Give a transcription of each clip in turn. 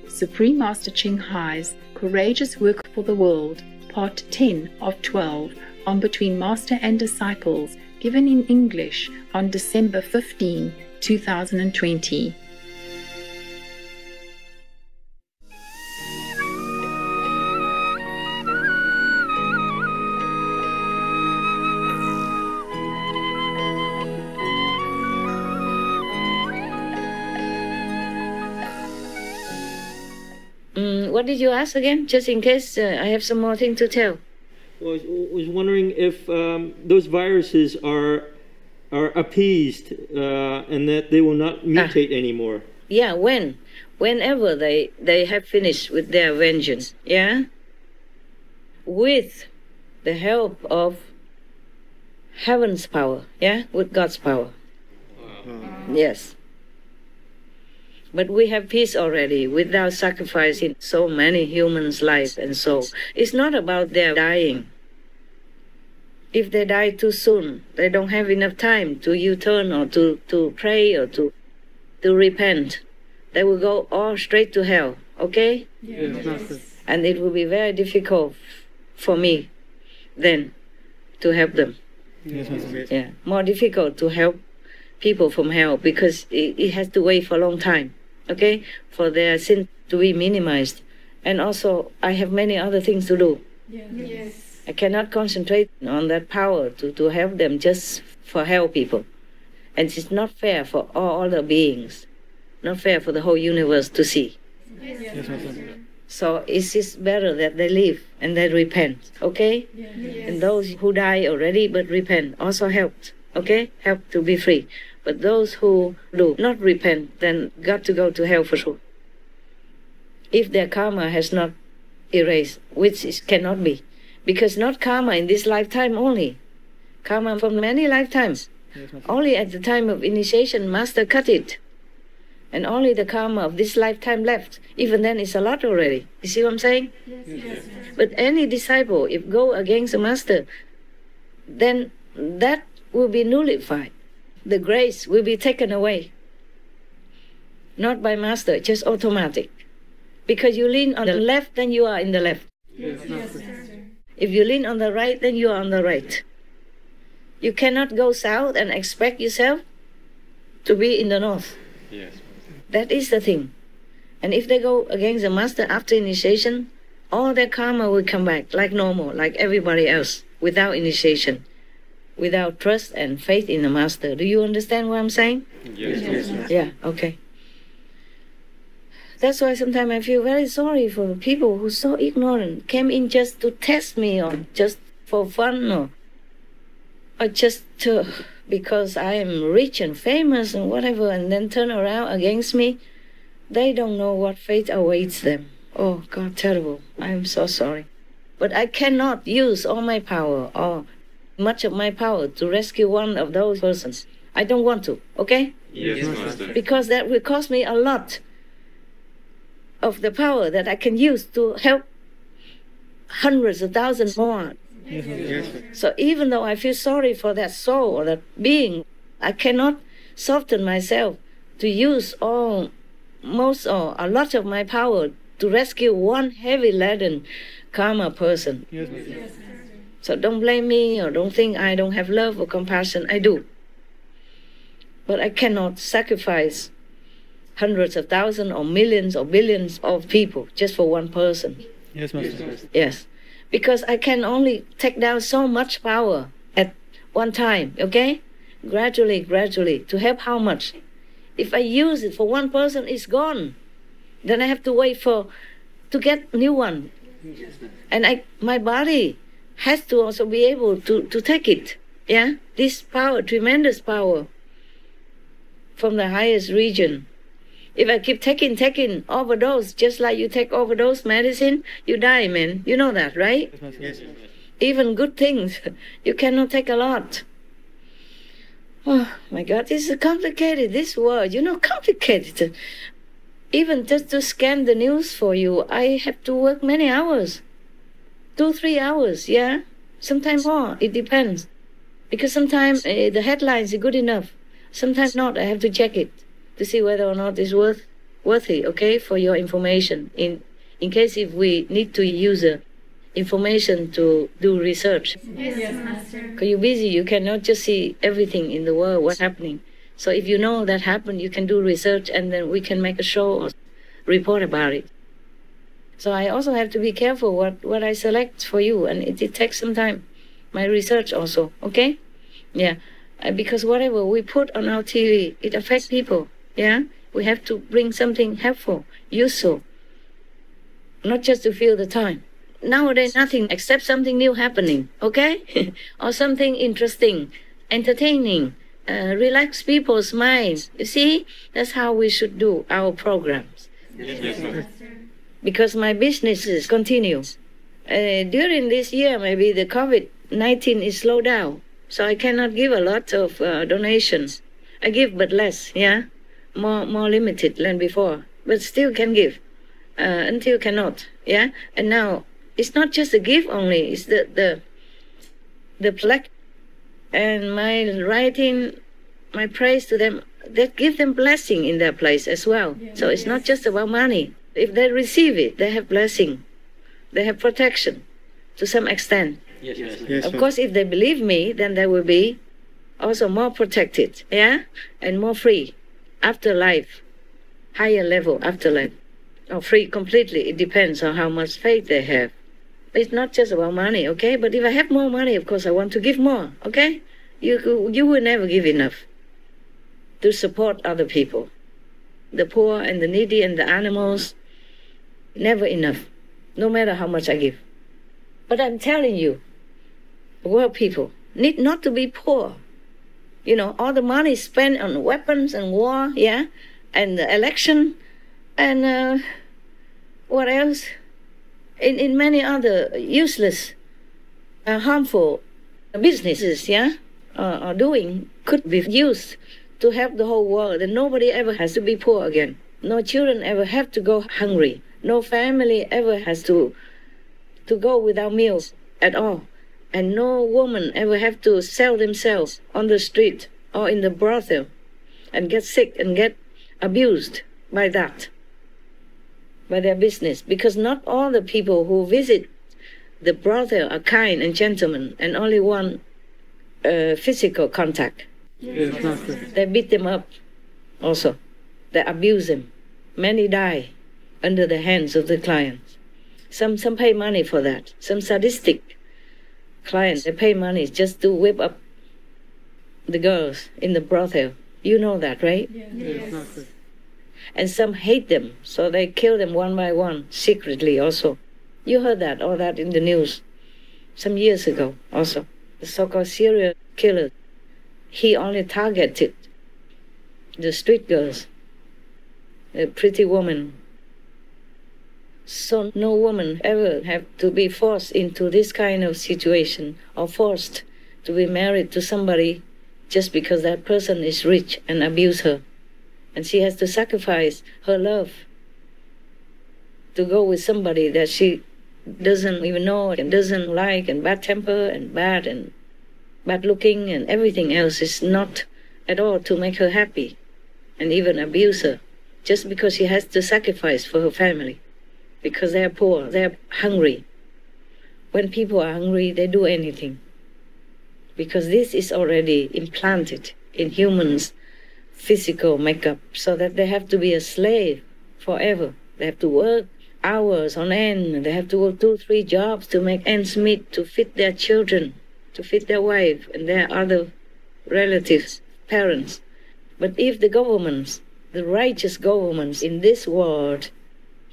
Supreme Master Ching Hai's Courageous Work for the World, Part 10 of 12, on Between Master and Disciples, given in English on December 15, 2020. What did you ask again? Just in case I have some more thing to tell. Well, I was wondering if those viruses are appeased and that they will not mutate anymore. Yeah, whenever they have finished with their vengeance, yeah? With the help of heaven's power, yeah? With God's power. Yes. But we have peace already without sacrificing so many humans' lives and soul. It's not about their dying. If they die too soon, they don't have enough time to U-turn or to pray or to repent. They will go all straight to hell, okay? Yes. And it will be very difficult for me then to help them. Yes. Yeah, more difficult to help people from hell because it has to wait for a long time. Okay, for their sin to be minimized. And also, I have many other things to do. Yes. I cannot concentrate on that power to help them just for help people. And it's not fair for all other beings, not fair for the whole universe to see. Yes. So it's better that they live and they repent, okay? Yes. And those who die already but repent also helped, okay? Help to be free. But those who do not repent, then got to go to hell for sure. If their karma has not erased, which it cannot be. Because not karma in this lifetime only. Karma from many lifetimes. Only at the time of initiation, Master cut it. And only the karma of this lifetime left. Even then, it's a lot already. You see what I'm saying? Yes. But any disciple, if go against the Master, then that will be nullified. The grace will be taken away. Not by Master, just automatic. Because you lean on the left, then you are in the left. Yes. If you lean on the right, then you are on the right. You cannot go south and expect yourself to be in the north. Yes. That is the thing. And if they go against the Master after initiation, all their karma will come back like normal, like everybody else, without initiation. Without trust and faith in the Master. Do you understand what I'm saying? Yes. Yeah, okay. That's why sometimes I feel very sorry for people who are so ignorant, came in just to test me or just for fun or just because I am rich and famous and whatever, and then turn around against me. They don't know what fate awaits them. Oh, God, terrible. I am so sorry. But I cannot use all my power or much of my power to rescue one of those persons. I don't want to, okay? Yes, Master. Because that will cost me a lot of the power that I can use to help hundreds of thousands more. Yes. So even though I feel sorry for that soul or that being, I cannot soften myself to use most or a lot of my power to rescue one heavy laden karma person. Yes. So don't blame me or don't think I don't have love or compassion. I do. But I cannot sacrifice hundreds of thousands or millions or billions of people just for one person. Yes, Master. Yes. Because I can only take down so much power at one time, okay? Gradually, to help how much? If I use it for one person, it's gone. Then I have to wait to get new one. And my body has to also be able to take it. Yeah? This power, tremendous power from the highest region. If I keep taking overdose, just like you take overdose medicine, you die, man. You know that, right? Yes. Even good things, you cannot take a lot. Oh, my God, this is complicated, this world, complicated. Even just to scan the news for you, I have to work many hours. 2-3 hours, yeah? Sometimes more, it depends. Because sometimes the headlines are good enough. Sometimes not, I have to check it to see whether or not it's worth worthy, okay, for your information. In case if we need to use information to do research. Yes, Master. Because you're busy, you cannot just see everything in the world, what's happening. So if you know that happened, you can do research and then we can make a show or report about it. So I also have to be careful what I select for you, and it takes some time. My research also, okay? Yeah, because whatever we put on our TV, it affects people, yeah? We have to bring something helpful, useful, not just to fill the time. Nowadays, nothing except something new happening, okay? Or something interesting, entertaining, relax people's minds. You see, that's how we should do our programs. Yes. Because my businesses continue. During this year, maybe the COVID-19 is slowed down, so I cannot give a lot of donations. I give but less, yeah? More limited than before, but still can give, until cannot, yeah? And now, it's not just the gift only, it's the plaque and my writing, my praise to them, that give them blessing in their place as well. So it's not just about money. If they receive it, they have blessing. They have protection to some extent. Yes. Of course, if they believe me, then they will be also more protected, yeah? And more free after life, higher level afterlife. Or free completely, it depends on how much faith they have. It's not just about money, okay? But if I have more money, of course, I want to give more, okay? You will never give enough to support other people. The poor and the needy and the animals, never enough, no matter how much I give. But I'm telling you, world people need not to be poor. You know, all the money spent on weapons and war, yeah? And the election, and what else? In many other useless, harmful businesses, yeah, are doing, could be used to help the whole world, and nobody ever has to be poor again. No children ever have to go hungry. No family ever has to go without meals at all. And no woman ever have to sell themselves on the street or in the brothel and get sick and get abused by that, by their business. Because not all the people who visit the brothel are kind and gentlemen and only want physical contact. They beat them up also. They abuse them. Many die under the hands of the clients. Some pay money for that. Some sadistic clients, they pay money just to whip up the girls in the brothel. You know that, right? Yes. And some hate them, so they kill them one by one, secretly also. You heard that, all that in the news some years ago also. The so-called serial killer, he only targeted the street girls, a pretty woman. So no woman ever have to be forced into this kind of situation or forced to be married to somebody just because that person is rich and abuse her. And she has to sacrifice her love to go with somebody that she doesn't even know and doesn't like, and bad temper and bad looking and everything else is not at all to make her happy, and even abuse her just because she has to sacrifice for her family. Because they're poor, they're hungry. When people are hungry, they do anything. Because this is already implanted in humans' physical makeup, so that they have to be a slave forever. They have to work hours on end, and they have to work 2-3 jobs to make ends meet, to feed their children, to feed their wife and their other relatives, parents. But if the governments, the righteous governments in this world,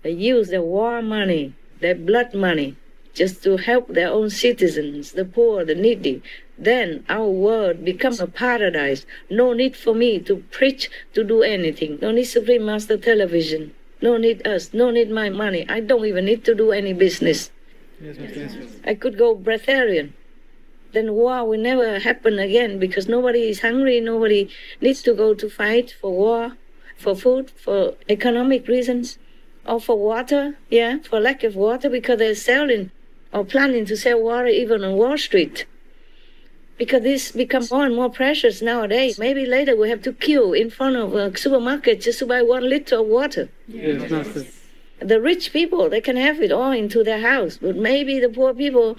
they use their war money, their blood money, just to help their own citizens, the poor, the needy, then our world becomes a paradise. No need for me to preach, to do anything. No need Supreme Master Television. No need us. No need my money. I don't even need to do any business. Yes. I could go breatharian. Then war will never happen again, because nobody is hungry. Nobody needs to go to fight for war, for food, for economic reasons. Or for water, for lack of water, because they're selling or planning to sell water even on Wall Street. Because this becomes more and more precious nowadays. Maybe later we have to queue in front of a supermarket just to buy 1 liter of water. Yes, Master. The rich people, they can have it all into their house, but maybe the poor people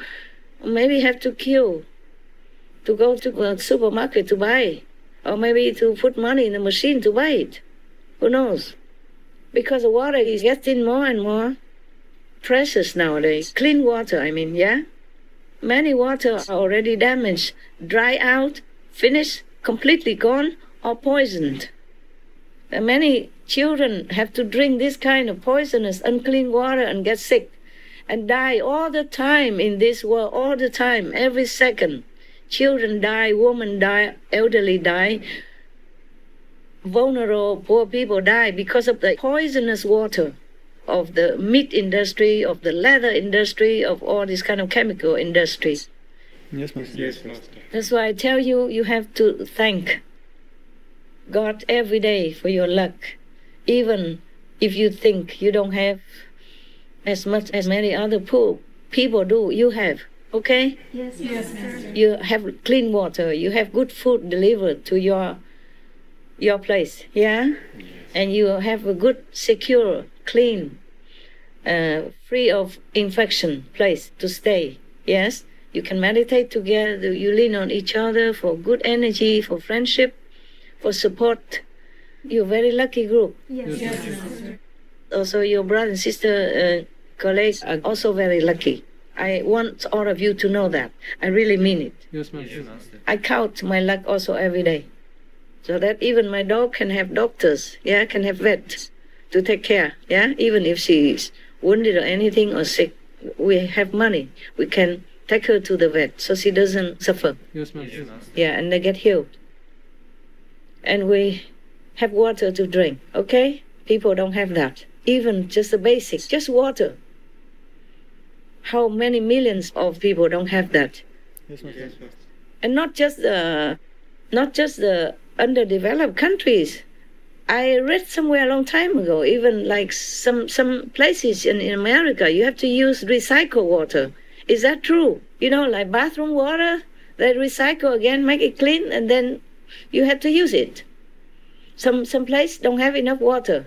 maybe have to queue to go to a supermarket to buy, or maybe to put money in the machine to buy it. Who knows? Because the water is getting more and more precious nowadays. Clean water, I mean, yeah? Many water are already damaged, dry out, finished, completely gone, or poisoned. And many children have to drink this kind of poisonous, unclean water and get sick and die all the time in this world, all the time, every second. Children die, women die, elderly die, vulnerable, poor people die because of the poisonous water of the meat industry, of the leather industry, of all this kind of chemical industry. Yes, Master. Yes, Master. That's why I tell you, you have to thank God every day for your luck. Even if you think you don't have as much as many other poor people do, you have. Okay? Yes, Master. You have clean water, you have good food delivered to your place, yeah? Yes. And you have a good, secure, clean, free of infection place to stay, yes? You can meditate together, you lean on each other for good energy, for friendship, for support. You're a very lucky group. Yes, Master. Also, your brother and sister colleagues are also very lucky. I want all of you to know that. I really mean it. Yes, Master. I count my luck also every day. So that even my dog can have doctors, yeah, can have vets to take care, yeah? Even if she's wounded or anything or sick, we have money. We can take her to the vet so she doesn't suffer. Yes, Master. Yeah, and they get healed. And we have water to drink, okay? People don't have that. Even just the basic, just water. How many millions of people don't have that? Yes, Master. And not just the underdeveloped countries. I read somewhere a long time ago, even like some places in America, you have to use recycled water. Is that true? You know, like bathroom water, they recycle again, make it clean, and then you have to use it. Some place don't have enough water.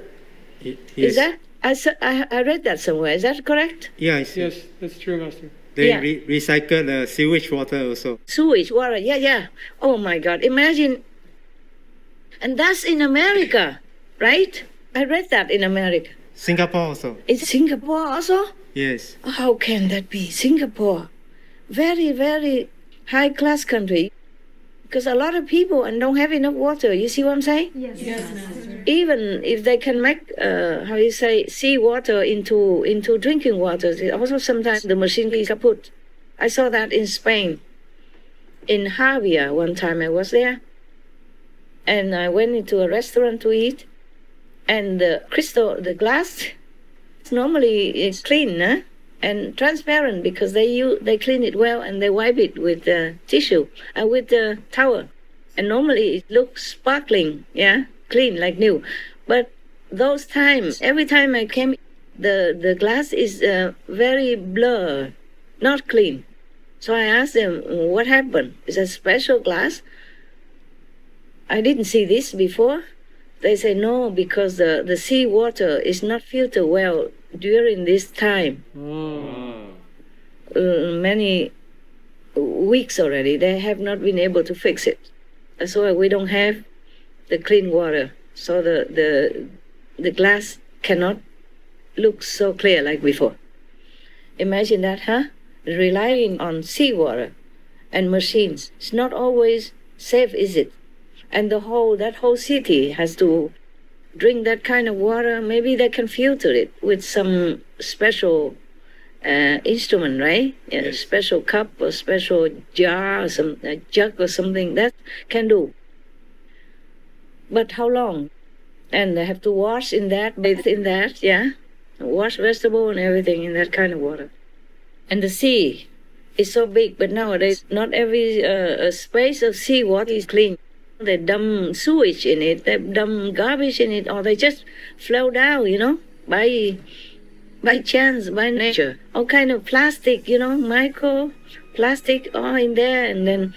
Is that? I read that somewhere. Is that correct? Yes, Yes, that's true, Master. they Yeah. recycle the sewage water also. Sewage water, yeah. Oh my God, imagine. And that's in America, right? I read that in America. Singapore also. Is Singapore also? Yes. How can that be? Singapore, very, very high-class country. Because a lot of people and don't have enough water. You see what I'm saying? Yes, Master. Even if they can make, seawater into drinking water, also sometimes the machine is kaput. I saw that in Spain. In Javia, one time I was there. And I went into a restaurant to eat. And the glass, normally is clean, huh? And transparent because they clean it well and they wipe it with tissue and with the towel. And normally it looks sparkling, yeah, clean like new. But those times, every time I came, the glass is very blurred, not clean. So I asked them, what happened? Is a special glass? I didn't see this before. They say no, because the seawater is not filtered well during this time. Many weeks already, they have not been able to fix it. That's why we don't have the clean water. So the glass cannot look so clear like before. Imagine that, huh? Relying on seawater and machines. It's not always safe, is it? And that whole city has to drink that kind of water. Maybe they can filter it with some special instrument, right? A special cup or special jar or some jug or something that can do. But how long? And they have to wash in that, bathe in that, yeah? Wash vegetable and everything in that kind of water. And the sea is so big, but nowadays not every space of sea water is clean. They dump sewage in it, they dump garbage in it, or they just flow down, you know, by chance, by nature. All kind of plastic, you know, micro plastic all in there, and then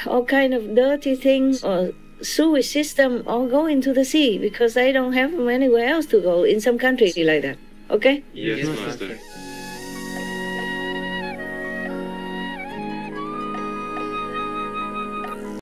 all kind of dirty things or sewage system all go into the sea because they don't have anywhere else to go in some countries like that. Okay? Yes, Master.